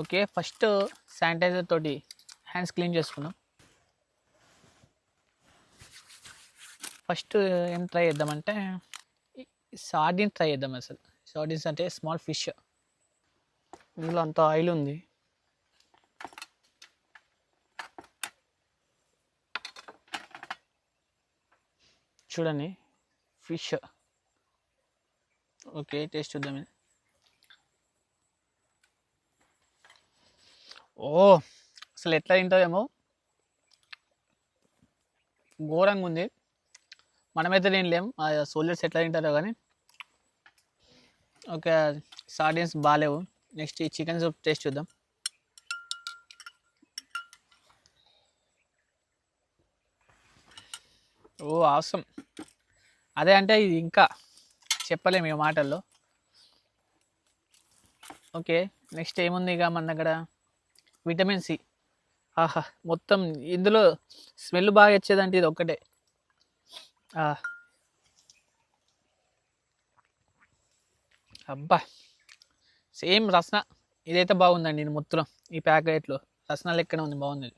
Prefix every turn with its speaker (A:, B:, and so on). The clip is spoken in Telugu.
A: ఓకే, ఫస్ట్ శానిటైజర్ తోటి హ్యాండ్స్ క్లీన్ చేసుకుందాం. ఫస్ట్ ఏం ట్రై చేద్దామంటే సార్డిన్ ట్రై చేద్దాం. అసలు సార్డిన్స్ అంటే స్మాల్ ఫిష్. ఇందులో అంత ఆయిల్ ఉంది. చూడండి ఫిష్. ఓకే, టేస్ట్ చూద్దాం. ఓ, అసలు ఎట్లా తింటుందేమో, ఘోరంగా ఉంది. మనమైతే తినలేం, ఆ సోల్జర్స్ ఎట్లా తింటారో కానీ. ఓకే, సార్డిన్స్ బాగాలేవు. నెక్స్ట్ ఈ చికెన్ సూప్ టేస్ట్ చూద్దాం. ఓ అవసరం, అదే అంటే ఇది ఇంకా చెప్పలేము ఈ మాటల్లో. ఓకే, నెక్స్ట్ ఏముంది ఇక మన దగ్గర? Vitamin C. ఆహా, మొత్తం ఇందులో స్మెల్ బాగా వచ్చేదంటే ఇది ఒక్కటే. అబ్బా, సేమ్ రస్నా. ఇదైతే బాగుందండి. ఇది మొత్తం ఈ ప్యాకెట్లో రస్నా లెక్కనే ఉంది, బాగుంది.